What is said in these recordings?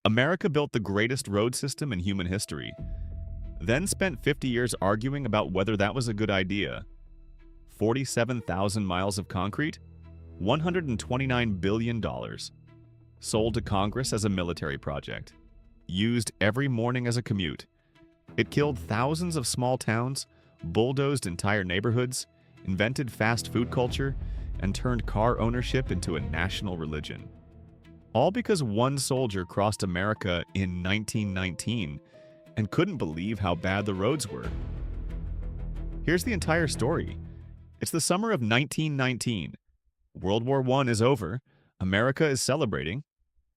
America built the greatest road system in human history, then spent 50 years arguing about whether that was a good idea. 47,000 miles of concrete, $129 billion. Sold to Congress as a military project. Used every morning as a commute. It killed thousands of small towns, bulldozed entire neighborhoods, invented fast food culture, and turned car ownership into a national religion. All because one soldier crossed America in 1919 and couldn't believe how bad the roads were. Here's the entire story. It's the summer of 1919. World War I is over, America is celebrating,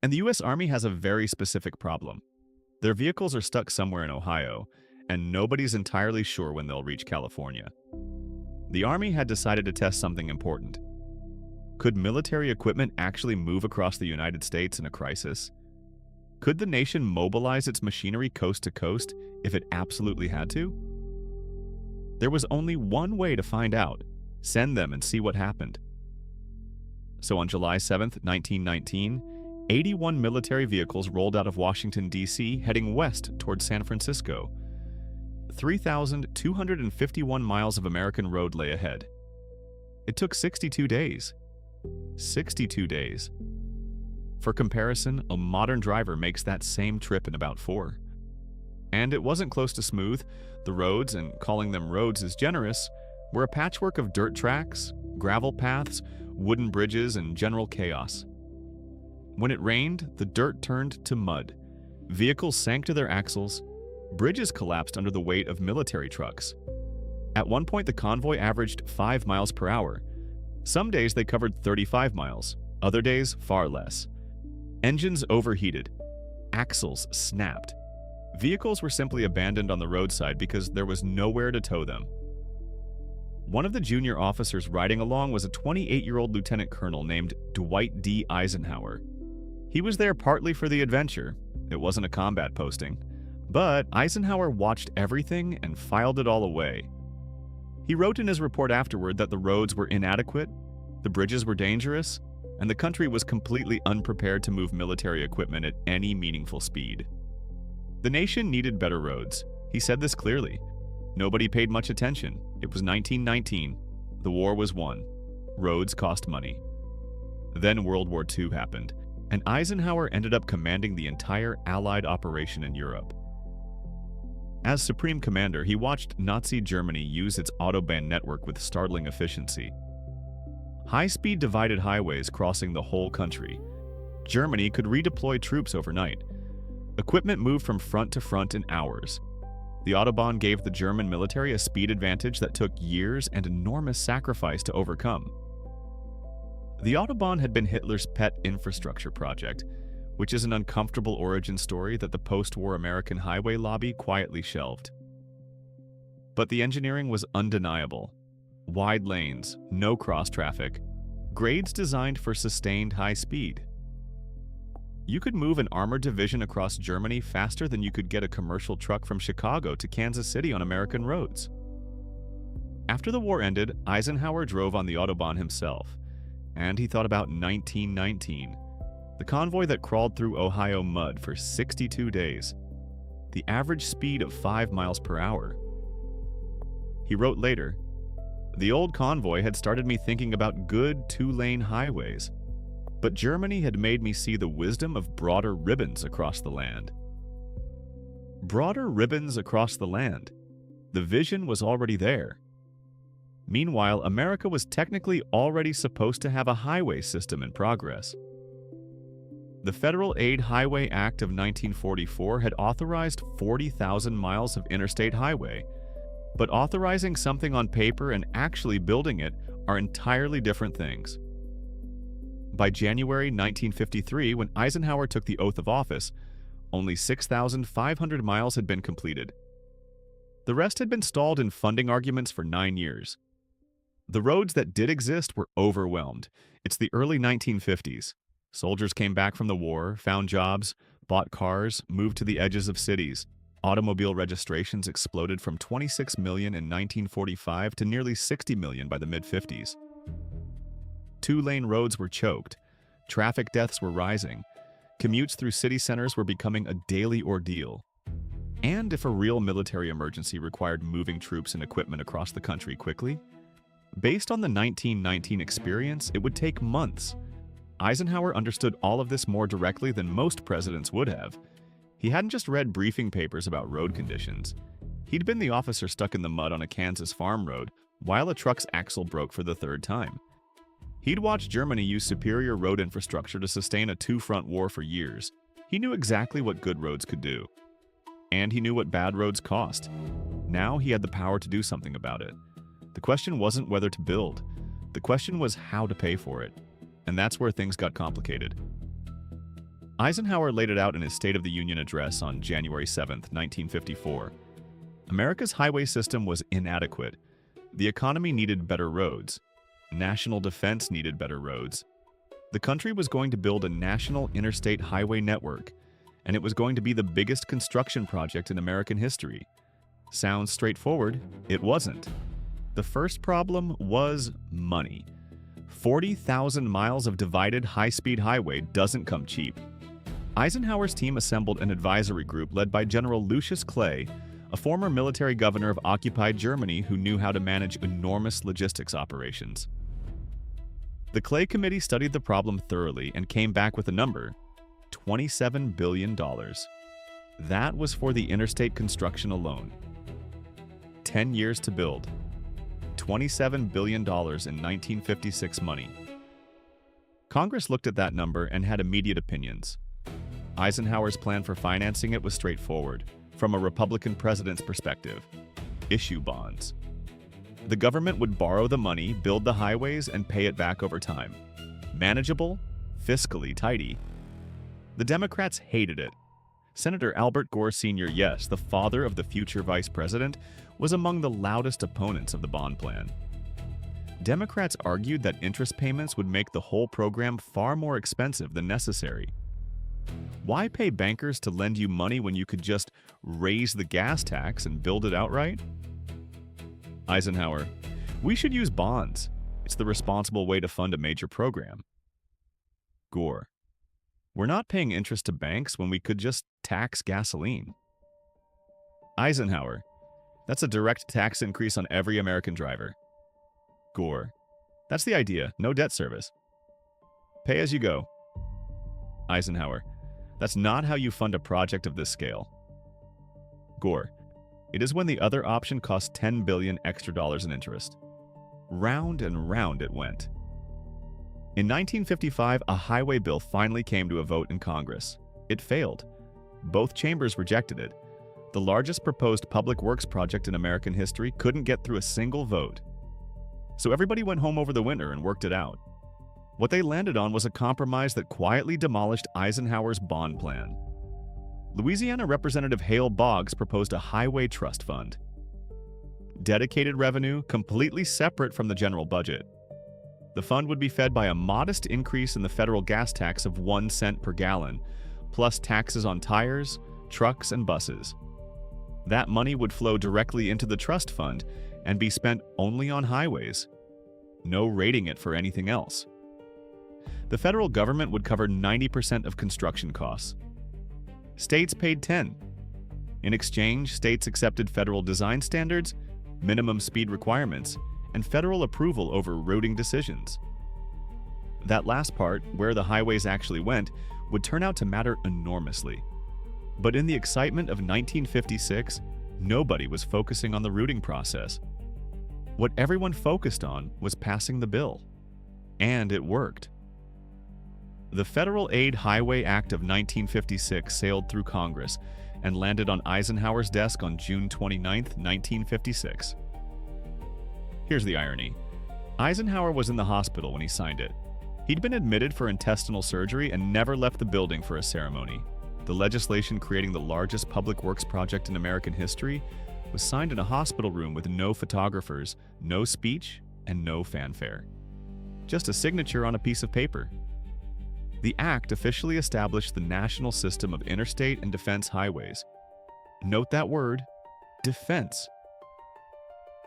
and the U.S. Army has a very specific problem. Their vehicles are stuck somewhere in Ohio, and nobody's entirely sure when they'll reach California. The Army had decided to test something important. Could military equipment actually move across the United States in a crisis? Could the nation mobilize its machinery coast to coast if it absolutely had to? There was only one way to find out: send them and see what happened. So on July 7, 1919, 81 military vehicles rolled out of Washington, D.C., heading west towards San Francisco. 3,251 miles of American road lay ahead. It took 62 days. 62 days. For comparison, a modern driver makes that same trip in about 4. And it wasn't close to smooth. The roads, and calling them roads is generous, were a patchwork of dirt tracks, gravel paths, wooden bridges, and general chaos. When it rained, the dirt turned to mud. Vehicles sank to their axles. Bridges collapsed under the weight of military trucks. At one point, the convoy averaged 5 miles per hour. Some days they covered 35 miles, other days far less. Engines overheated. Axles snapped. Vehicles were simply abandoned on the roadside because there was nowhere to tow them. One of the junior officers riding along was a 28-year-old lieutenant colonel named Dwight D. Eisenhower. He was there partly for the adventure. It wasn't a combat posting. But Eisenhower watched everything and filed it all away. He wrote in his report afterward that the roads were inadequate, the bridges were dangerous, and the country was completely unprepared to move military equipment at any meaningful speed. The nation needed better roads. He said this clearly. Nobody paid much attention. It was 1919. The war was won. Roads cost money. Then World War II happened, and Eisenhower ended up commanding the entire Allied operation in Europe. As Supreme Commander, he watched Nazi Germany use its autobahn network with startling efficiency. High-speed divided highways crossing the whole country. Germany could redeploy troops overnight. Equipment moved from front to front in hours. The autobahn gave the German military a speed advantage that took years and enormous sacrifice to overcome. The autobahn had been Hitler's pet infrastructure project, which is an uncomfortable origin story that the post-war American highway lobby quietly shelved. But the engineering was undeniable. Wide lanes, no cross-traffic, grades designed for sustained high speed. You could move an armored division across Germany faster than you could get a commercial truck from Chicago to Kansas City on American roads. After the war ended, Eisenhower drove on the autobahn himself, and he thought about 1919, the convoy that crawled through Ohio mud for 62 days, the average speed of 5 miles per hour. He wrote later, "The old convoy had started me thinking about good 2-lane highways, but Germany had made me see the wisdom of broader ribbons across the land." Broader ribbons across the land. The vision was already there. Meanwhile, America was technically already supposed to have a highway system in progress. The Federal Aid Highway Act of 1944 had authorized 40,000 miles of interstate highway, but authorizing something on paper and actually building it are entirely different things. By January 1953, when Eisenhower took the oath of office, only 6,500 miles had been completed. The rest had been stalled in funding arguments for 9 years. The roads that did exist were overwhelmed. It's the early 1950s. Soldiers came back from the war, found jobs, bought cars, moved to the edges of cities. Automobile registrations exploded from 26 million in 1945 to nearly 60 million by the mid-50s. 2-lane roads were choked. Traffic deaths were rising. Commutes through city centers were becoming a daily ordeal. And if a real military emergency required moving troops and equipment across the country quickly, based on the 1919 experience, it would take months. Eisenhower understood all of this more directly than most presidents would have. He hadn't just read briefing papers about road conditions. He'd been the officer stuck in the mud on a Kansas farm road while a truck's axle broke for the third time. He'd watched Germany use superior road infrastructure to sustain a two-front war for years. He knew exactly what good roads could do. And he knew what bad roads cost. Now he had the power to do something about it. The question wasn't whether to build. The question was how to pay for it. And that's where things got complicated. Eisenhower laid it out in his State of the Union address on January 7, 1954. America's highway system was inadequate. The economy needed better roads. National defense needed better roads. The country was going to build a national interstate highway network, and it was going to be the biggest construction project in American history. Sounds straightforward. It wasn't. The first problem was money. 40,000 miles of divided high-speed highway doesn't come cheap. Eisenhower's team assembled an advisory group led by General Lucius Clay, a former military governor of occupied Germany who knew how to manage enormous logistics operations. The Clay Committee studied the problem thoroughly and came back with a number: $27 billion. That was for the interstate construction alone. 10 years to build. $27 billion in 1956 money. Congress looked at that number and had immediate opinions. Eisenhower's plan for financing it was straightforward. From a Republican president's perspective, issue bonds. The government would borrow the money, build the highways, and pay it back over time. Manageable, fiscally tidy. The Democrats hated it. Senator Albert Gore Sr., yes, the father of the future vice president, was among the loudest opponents of the bond plan. Democrats argued that interest payments would make the whole program far more expensive than necessary. Why pay bankers to lend you money when you could just raise the gas tax and build it outright? Eisenhower: we should use bonds. It's the responsible way to fund a major program. Gore: we're not paying interest to banks when we could just tax gasoline. Eisenhower: that's a direct tax increase on every American driver. Gore: that's the idea, no debt service. Pay as you go. Eisenhower: that's not how you fund a project of this scale. Gore: it is when the other option costs $10 billion extra in interest. Round and round it went. In 1955, a highway bill finally came to a vote in Congress. It failed. Both chambers rejected it. The largest proposed public works project in American history couldn't get through a single vote. So everybody went home over the winter and worked it out. What they landed on was a compromise that quietly demolished Eisenhower's bond plan. Louisiana Representative Hale Boggs proposed a highway trust fund. Dedicated revenue, completely separate from the general budget. The fund would be fed by a modest increase in the federal gas tax of 1 cent per gallon, plus taxes on tires, trucks, and buses. That money would flow directly into the trust fund and be spent only on highways. No rating it for anything else. The federal government would cover 90% of construction costs. States paid 10%. In exchange, states accepted federal design standards, minimum speed requirements, and federal approval over routing decisions. That last part, where the highways actually went, would turn out to matter enormously. But in the excitement of 1956, nobody was focusing on the routing process. What everyone focused on was passing the bill. And it worked. The Federal Aid Highway Act of 1956 sailed through Congress and landed on Eisenhower's desk on June 29, 1956. Here's the irony. Eisenhower was in the hospital when he signed it. He'd been admitted for intestinal surgery and never left the building for a ceremony. The legislation creating the largest public works project in American history was signed in a hospital room with no photographers, no speech, and no fanfare. Just a signature on a piece of paper. The act officially established the national system of interstate and defense highways. Note that word, defense.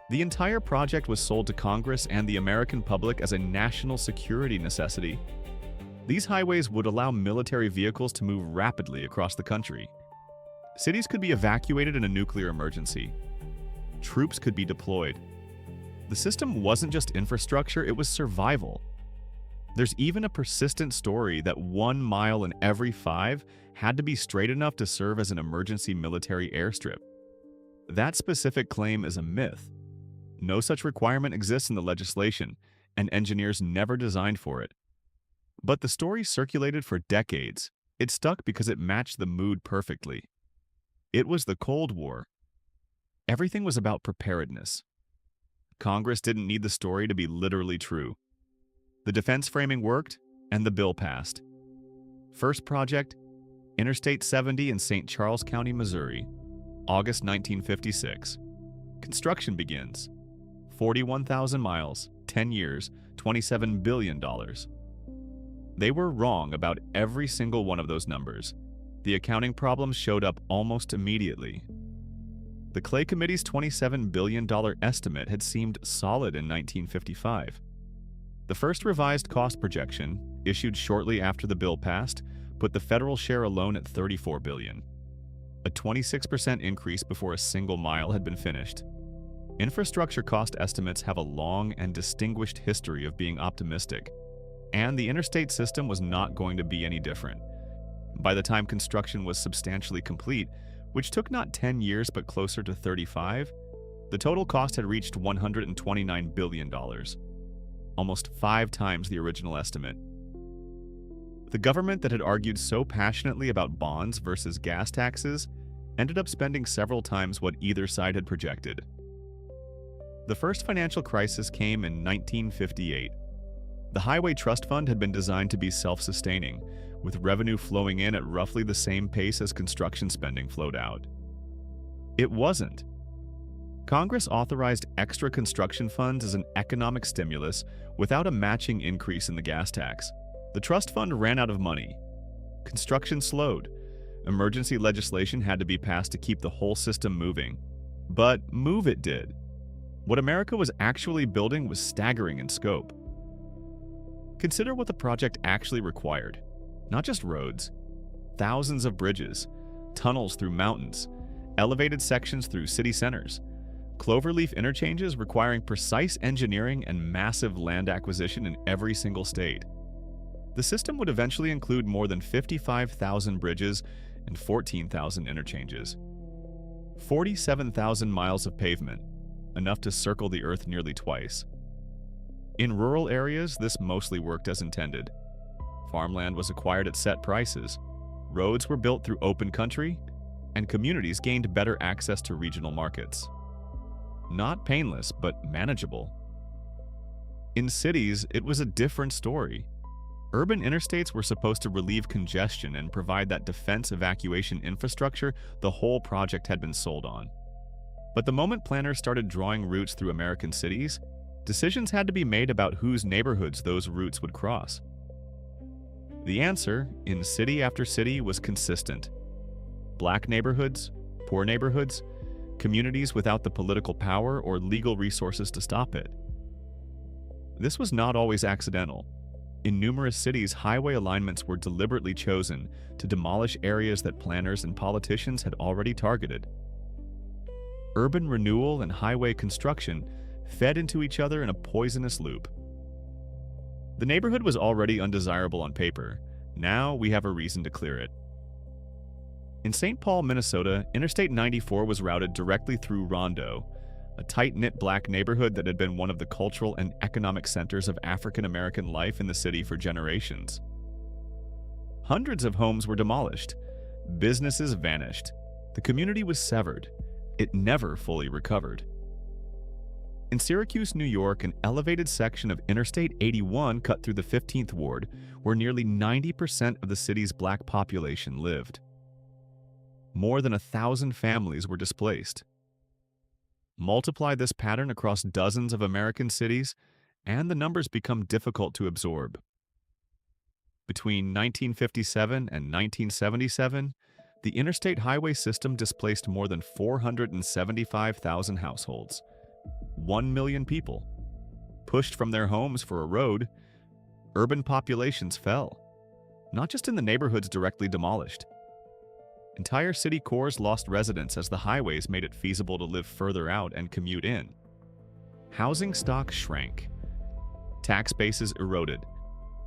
The entire project was sold to Congress and the American public as a national security necessity. These highways would allow military vehicles to move rapidly across the country. Cities could be evacuated in a nuclear emergency. Troops could be deployed. The system wasn't just infrastructure, it was survival. There's even a persistent story that 1 mile in every 5 had to be straight enough to serve as an emergency military airstrip. That specific claim is a myth. No such requirement exists in the legislation, and engineers never designed for it. But the story circulated for decades. It stuck because it matched the mood perfectly. It was the Cold War. Everything was about preparedness. Congress didn't need the story to be literally true. The defense framing worked, and the bill passed. First project, Interstate 70 in St. Charles County, Missouri, August 1956. Construction begins. 41,000 miles, 10 years, $27 billion. They were wrong about every single one of those numbers. The accounting problems showed up almost immediately. The Clay Committee's $27 billion estimate had seemed solid in 1955. The first revised cost projection, issued shortly after the bill passed, put the federal share alone at $34 billion. A 26% increase before a single mile had been finished. Infrastructure cost estimates have a long and distinguished history of being optimistic, and the interstate system was not going to be any different. By the time construction was substantially complete, which took not 10 years but closer to 35, the total cost had reached $129 billion, almost 5 times the original estimate. The government that had argued so passionately about bonds versus gas taxes ended up spending several times what either side had projected. The first financial crisis came in 1958. The Highway Trust Fund had been designed to be self-sustaining, with revenue flowing in at roughly the same pace as construction spending flowed out. It wasn't. Congress authorized extra construction funds as an economic stimulus without a matching increase in the gas tax. The trust fund ran out of money. Construction slowed. Emergency legislation had to be passed to keep the whole system moving. But move it did. What America was actually building was staggering in scope. Consider what the project actually required. Not just roads. Thousands of bridges, tunnels through mountains, elevated sections through city centers, cloverleaf interchanges requiring precise engineering and massive land acquisition in every single state. The system would eventually include more than 55,000 bridges and 14,000 interchanges. 47,000 miles of pavement, enough to circle the Earth nearly twice. In rural areas, this mostly worked as intended. Farmland was acquired at set prices, roads were built through open country, and communities gained better access to regional markets. Not painless, but manageable. In cities, it was a different story. Urban interstates were supposed to relieve congestion and provide that defense evacuation infrastructure the whole project had been sold on. But the moment planners started drawing routes through American cities, decisions had to be made about whose neighborhoods those routes would cross. The answer, in city after city, was consistent. Black neighborhoods, poor neighborhoods, communities without the political power or legal resources to stop it. This was not always accidental. In numerous cities, highway alignments were deliberately chosen to demolish areas that planners and politicians had already targeted. Urban renewal and highway construction fed into each other in a poisonous loop. The neighborhood was already undesirable on paper. Now we have a reason to clear it. In St. Paul, Minnesota, Interstate 94 was routed directly through Rondo, a tight-knit black neighborhood that had been one of the cultural and economic centers of African American life in the city for generations. Hundreds of homes were demolished. Businesses vanished. The community was severed. It never fully recovered. In Syracuse, New York, an elevated section of Interstate 81 cut through the 15th Ward, where nearly 90% of the city's black population lived. More than 1,000 families were displaced. Multiply this pattern across dozens of American cities, and the numbers become difficult to absorb. Between 1957 and 1977, the interstate highway system displaced more than 475,000 households. 1 million people. Pushed from their homes for a road, urban populations fell. not just in the neighborhoods directly demolished. Entire city cores lost residents as the highways made it feasible to live further out and commute in. Housing stock shrank. Tax bases eroded.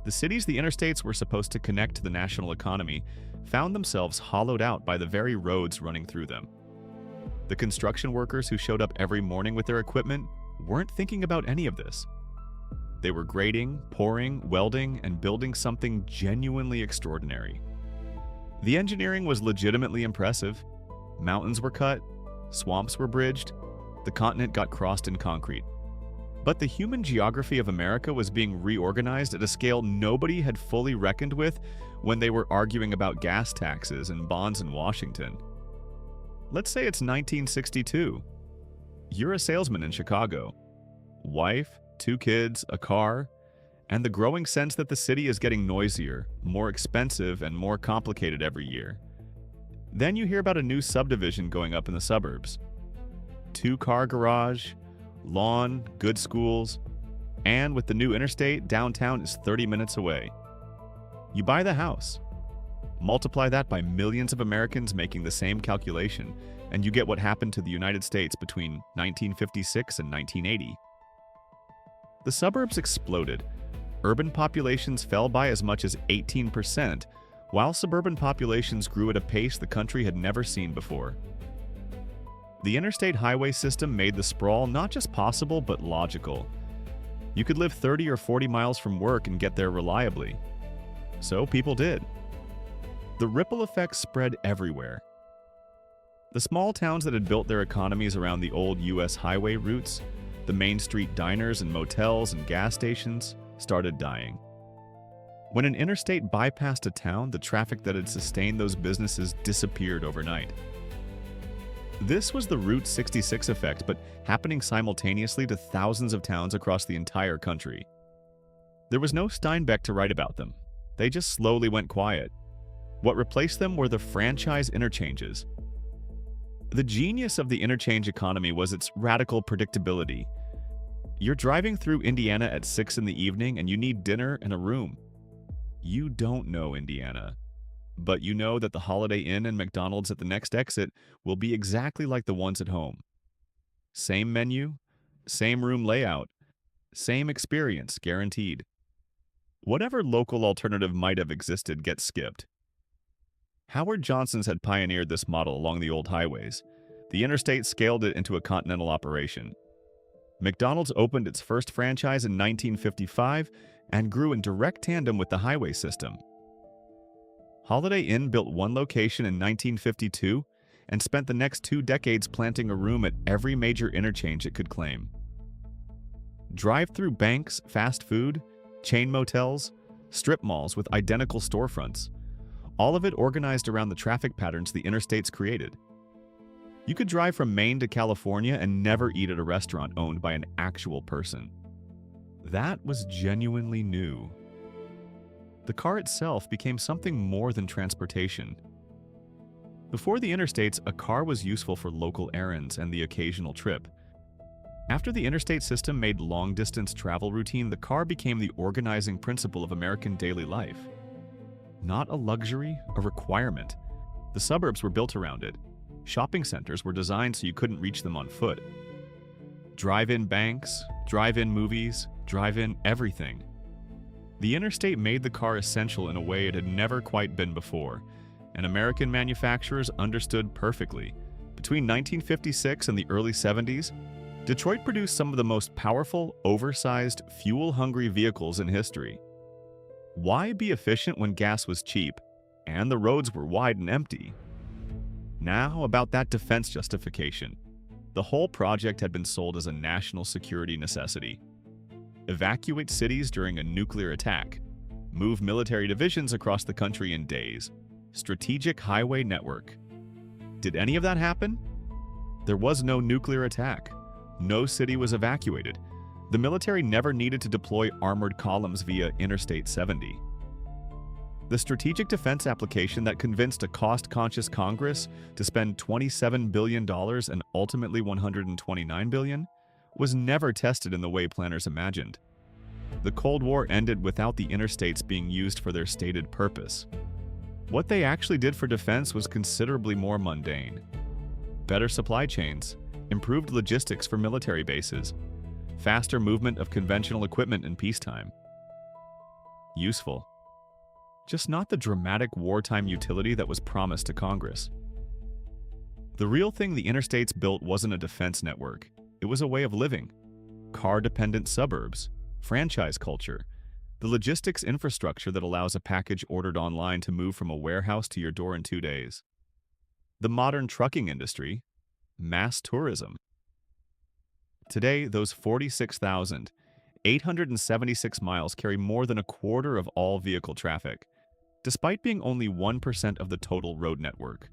The cities the interstates were supposed to connect to the national economy found themselves hollowed out by the very roads running through them. The construction workers who showed up every morning with their equipment weren't thinking about any of this. They were grading, pouring, welding, and building something genuinely extraordinary. The engineering was legitimately impressive. Mountains were cut, swamps were bridged, the continent got crossed in concrete. But the human geography of America was being reorganized at a scale nobody had fully reckoned with when they were arguing about gas taxes and bonds in Washington. Let's say it's 1962. You're a salesman in Chicago. Wife, 2 kids, a car, and the growing sense that the city is getting noisier, more expensive, and more complicated every year. Then you hear about a new subdivision going up in the suburbs. 2-car garage, lawn, good schools, and with the new interstate, downtown is 30 minutes away. You buy the house. Multiply that by millions of Americans making the same calculation, and you get what happened to the United States between 1956 and 1980. The suburbs exploded. Urban populations fell by as much as 18%, while suburban populations grew at a pace the country had never seen before. The interstate highway system made the sprawl not just possible, but logical. You could live 30 or 40 miles from work and get there reliably. So people did. The ripple effects spread everywhere. The small towns that had built their economies around the old U.S. highway routes, the Main Street diners and motels and gas stations, started dying. When an interstate bypassed a town, the traffic that had sustained those businesses disappeared overnight. This was the Route 66 effect, but happening simultaneously to thousands of towns across the entire country. There was no Steinbeck to write about them. They just slowly went quiet. What replaced them were the franchise interchanges. The genius of the interchange economy was its radical predictability. You're driving through Indiana at 6 in the evening and you need dinner and a room. You don't know Indiana, but you know that the Holiday Inn and McDonald's at the next exit will be exactly like the ones at home. Same menu, same room layout, same experience guaranteed. Whatever local alternative might have existed gets skipped. Howard Johnson's had pioneered this model along the old highways. The interstate scaled it into a continental operation. McDonald's opened its first franchise in 1955 and grew in direct tandem with the highway system. Holiday Inn built one location in 1952 and spent the next 2 decades planting a room at every major interchange it could claim. Drive-through banks, fast food, chain motels, strip malls with identical storefronts, all of it organized around the traffic patterns the interstates created. You could drive from Maine to California and never eat at a restaurant owned by an actual person. That was genuinely new. The car itself became something more than transportation. Before the interstates, a car was useful for local errands and the occasional trip. After the interstate system made long-distance travel routine, the car became the organizing principle of American daily life. Not a luxury, a requirement. The suburbs were built around it. Shopping centers were designed so you couldn't reach them on foot. Drive-in banks, drive-in movies, drive-in everything. The interstate made the car essential in a way it had never quite been before, and American manufacturers understood perfectly. Between 1956 and the early 70s, Detroit produced some of the most powerful, oversized, fuel-hungry vehicles in history. Why be efficient when gas was cheap and the roads were wide and empty? Now about that defense justification. The whole project had been sold as a national security necessity. Evacuate cities during a nuclear attack. Move military divisions across the country in days. Strategic highway network. Did any of that happen? There was no nuclear attack. No city was evacuated. The military never needed to deploy armored columns via Interstate 70. The strategic defense application that convinced a cost-conscious Congress to spend $27 billion and ultimately $129 billion was never tested in the way planners imagined. The Cold War ended without the interstates being used for their stated purpose. What they actually did for defense was considerably more mundane. Better supply chains, improved logistics for military bases, faster movement of conventional equipment in peacetime. Useful. Just not the dramatic wartime utility that was promised to Congress. The real thing the interstates built wasn't a defense network. It was a way of living. Car-dependent suburbs, franchise culture, the logistics infrastructure that allows a package ordered online to move from a warehouse to your door in 2 days. The modern trucking industry, mass tourism. Today, those 46,876 miles carry more than a quarter of all vehicle traffic, despite being only 1% of the total road network.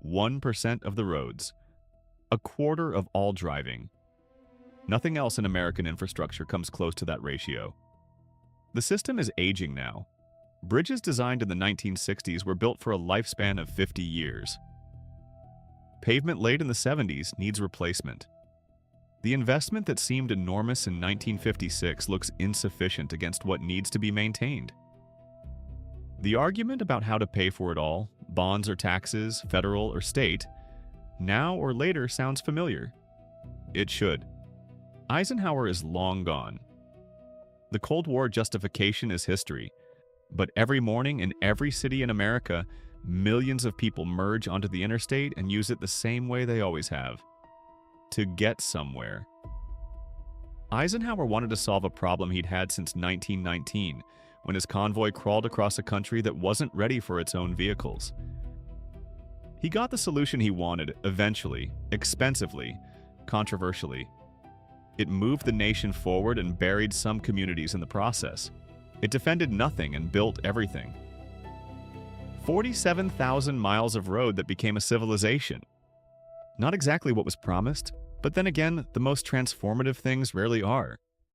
1% of the roads. A quarter of all driving. Nothing else in American infrastructure comes close to that ratio. The system is aging now. Bridges designed in the 1960s were built for a lifespan of 50 years. Pavement laid in the 70s needs replacement. The investment that seemed enormous in 1956 looks insufficient against what needs to be maintained. The argument about how to pay for it all, bonds or taxes, federal or state, now or later sounds familiar. It should. Eisenhower is long gone. The Cold War justification is history, but every morning in every city in America, millions of people merge onto the interstate and use it the same way they always have. To get somewhere. Eisenhower wanted to solve a problem he'd had since 1919, when his convoy crawled across a country that wasn't ready for its own vehicles. He got the solution he wanted, eventually, expensively, controversially. It moved the nation forward and buried some communities in the process. It defended nothing and built everything. 47,000 miles of road that became a civilization. Not exactly what was promised, but then again, the most transformative things rarely are.